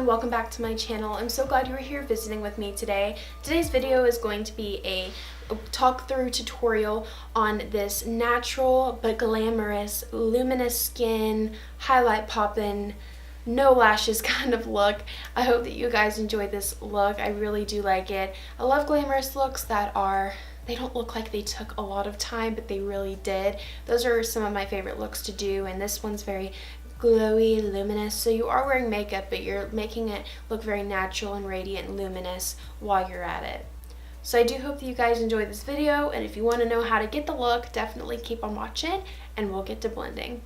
everyone, welcome back to my channel. I'm so glad you were here visiting with me today. Today's video is going to be a talk through tutorial on this natural but glamorous luminous skin, highlight poppin', no lashes kind of look. I hope that you guys enjoy this look. I really do like it. I love glamorous looks that they don't look like they took a lot of time, but they really did. Those are some of my favorite looks to do, and this one's very glowy, luminous. So you are wearing makeup, but you're making it look very natural and radiant and luminous while you're at it. So I do hope that you guys enjoyed this video, and if you want to know how to get the look, definitely keep on watching and we'll get to blending.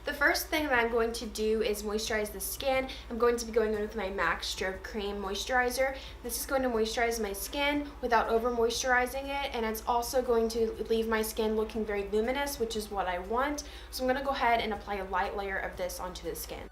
The first thing that I'm going to do is moisturize the skin. I'm going to be going in with my MAC Strobe Cream Moisturizer. This is going to moisturize my skin without over moisturizing it, and it's also going to leave my skin looking very luminous, which is what I want. So I'm going to go ahead and apply a light layer of this onto the skin.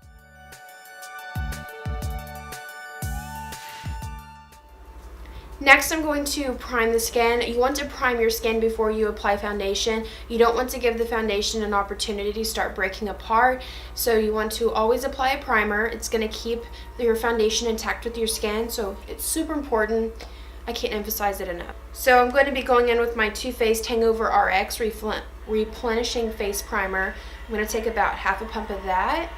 Next, I'm going to prime the skin. You want to prime your skin before you apply foundation. You don't want to give the foundation an opportunity to start breaking apart. So you want to always apply a primer. It's going to keep your foundation intact with your skin. So it's super important. I can't emphasize it enough. So I'm going to be going in with my Too Faced Hangover RX Replenishing Face Primer. I'm going to take about half a pump of that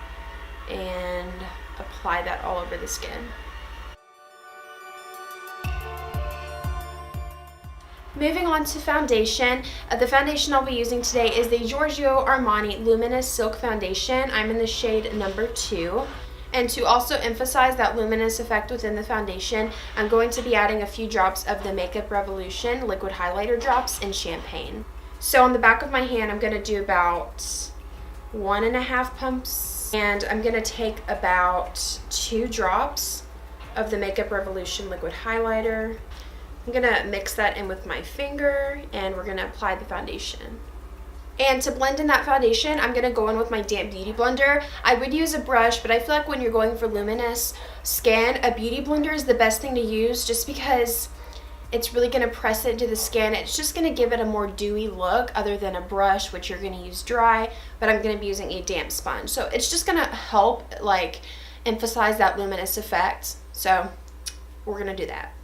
and apply that all over the skin. Moving on to foundation. The foundation I'll be using today is the Giorgio Armani Luminous Silk Foundation. I'm in the shade number 2. And to also emphasize that luminous effect within the foundation, I'm going to be adding a few drops of the Makeup Revolution liquid highlighter drops in Champagne. So on the back of my hand, I'm going to do about 1.5 pumps. And I'm going to take about 2 drops of the Makeup Revolution liquid highlighter. I'm going to mix that in with my finger, and we're going to apply the foundation. And to blend in that foundation, I'm going to go in with my damp beauty blender. I would use a brush, but I feel like when you're going for luminous skin, a beauty blender is the best thing to use just because it's really going to press it into the skin. It's just going to give it a more dewy look other than a brush, which you're going to use dry, but I'm going to be using a damp sponge. So it's just going to help emphasize that luminous effect. So we're going to do that.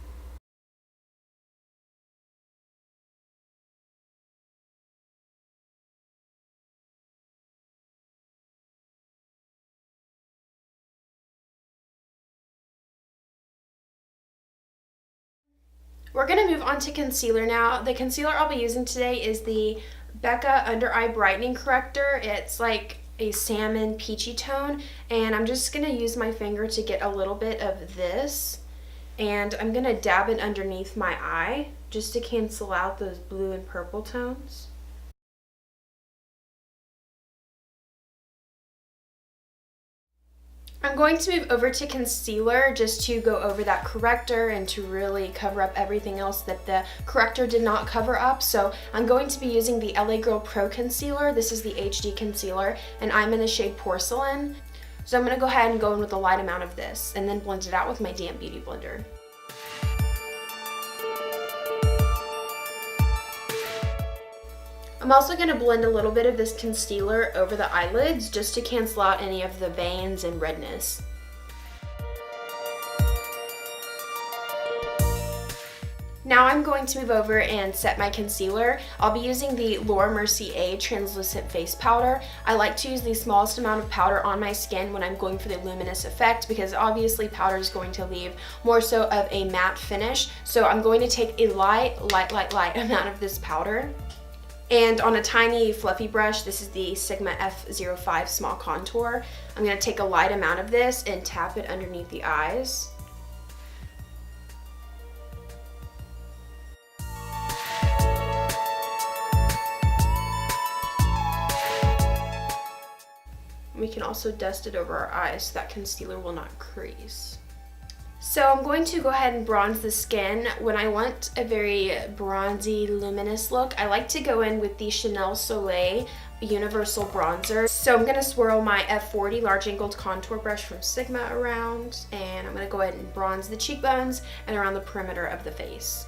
We're going to move on to concealer now. The concealer I'll be using today is the Becca Under Eye Brightening Corrector. It's like a salmon peachy tone, and I'm just going to use my finger to get a little bit of this, and I'm going to dab it underneath my eye just to cancel out those blue and purple tones. I'm going to move over to concealer just to go over that corrector and to really cover up everything else that the corrector did not cover up. So I'm going to be using the LA Girl Pro Concealer. This is the HD concealer, and I'm in the shade Porcelain. So I'm going to go ahead and go in with a light amount of this and then blend it out with my damp beauty blender. I'm also going to blend a little bit of this concealer over the eyelids just to cancel out any of the veins and redness. Now I'm going to move over and set my concealer. I'll be using the Laura Mercier Translucent Face Powder. I like to use the smallest amount of powder on my skin when I'm going for the luminous effect, because obviously powder is going to leave more so of a matte finish. So I'm going to take a light amount of this powder. And on a tiny fluffy brush, this is the Sigma F05 Small Contour, I'm going to take a light amount of this and tap it underneath the eyes. We can also dust it over our eyes so that concealer will not crease. So I'm going to go ahead and bronze the skin. When I want a very bronzy, luminous look, I like to go in with the Chanel Soleil Universal Bronzer. So I'm going to swirl my F40 large angled contour brush from Sigma around, and I'm going to go ahead and bronze the cheekbones and around the perimeter of the face.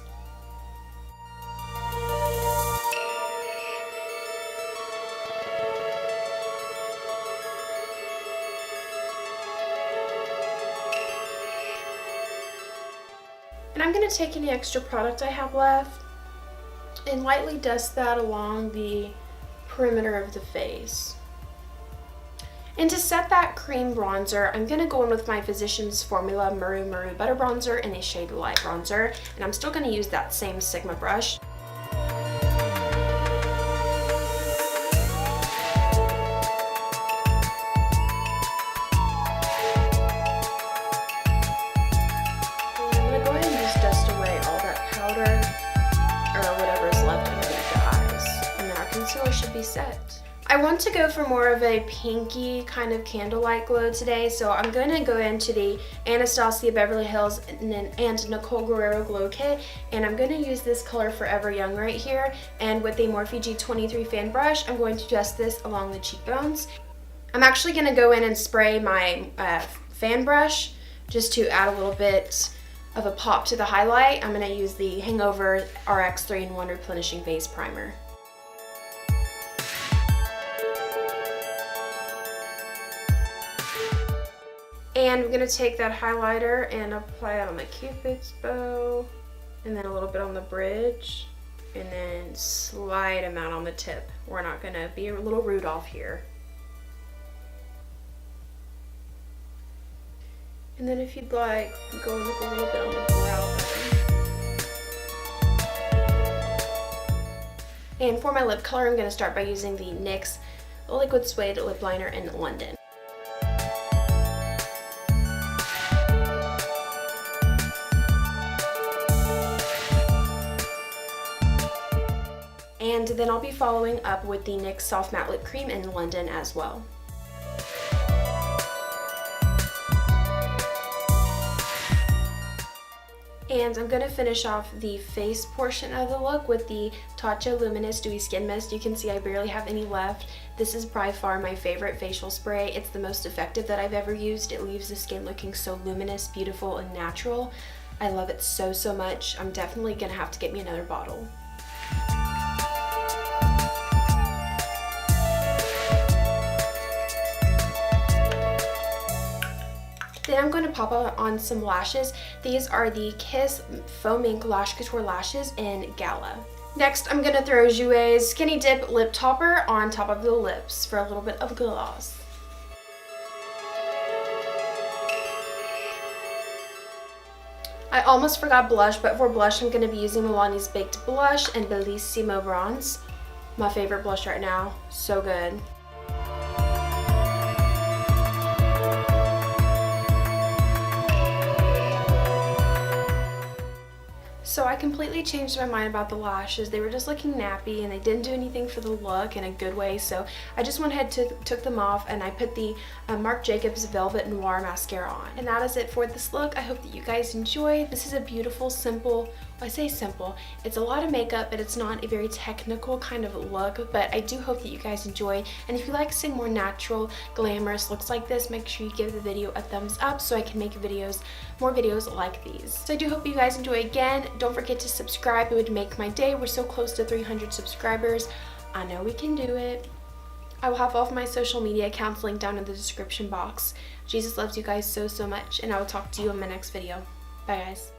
I'm going to take any extra product I have left and lightly dust that along the perimeter of the face. And to set that cream bronzer, I'm going to go in with my Physicians Formula Muru Muru Butter Bronzer in a shade Light Bronzer. And I'm still going to use that same Sigma brush. Should be set. I want to go for more of a pinky kind of candlelight glow today, so I'm going to go into the Anastasia Beverly Hills and Nicole Guerrero Glow Kit, and I'm going to use this color Forever Young right here, and with a Morphe G23 fan brush, I'm going to dust this along the cheekbones. I'm actually going to go in and spray my fan brush just to add a little bit of a pop to the highlight. I'm going to use the Hangover RX 3-in-1 Replenishing Base Primer. And I'm going to take that highlighter and apply it on the Cupid's bow, and then a little bit on the bridge, and then slide them out on the tip. We're not going to be a little Rudolph here. And then if you'd like, go with a little bit on the brow bone. And for my lip color, I'm going to start by using the NYX Liquid Suede Lip Liner in London. And then I'll be following up with the NYX Soft Matte Lip Cream in London as well. And I'm going to finish off the face portion of the look with the Tatcha Luminous Dewy Skin Mist. You can see I barely have any left. This is by far my favorite facial spray. It's the most effective that I've ever used. It leaves the skin looking so luminous, beautiful, and natural. I love it so, so much. I'm definitely going to have to get me another bottle. Then I'm going to pop on some lashes. These are the Kiss Faux Mink Lash Couture Lashes in Gala. Next, I'm going to throw Jouer's Skinny Dip Lip Topper on top of the lips for a little bit of gloss. I almost forgot blush, but for blush, I'm going to be using Milani's Baked Blush and Bellissimo Bronze. My favorite blush right now. So good. So I completely changed my mind about the lashes. They were just looking nappy and they didn't do anything for the look in a good way. So I just went ahead and took them off, and I put the Marc Jacobs Velvet Noir mascara on. And that is it for this look. I hope that you guys enjoyed. This is a beautiful, simple, I say simple, it's a lot of makeup, but it's not a very technical kind of look, but I do hope that you guys enjoy. And if you like seeing more natural, glamorous looks like this, make sure you give the video a thumbs up so I can make more videos like these. So I do hope you guys enjoy. Again, don't forget to subscribe. It would make my day. We're so close to 300 subscribers. I know we can do it. I will have all of my social media accounts linked down in the description box. Jesus loves you guys so, so much, and I will talk to you in my next video. Bye, guys.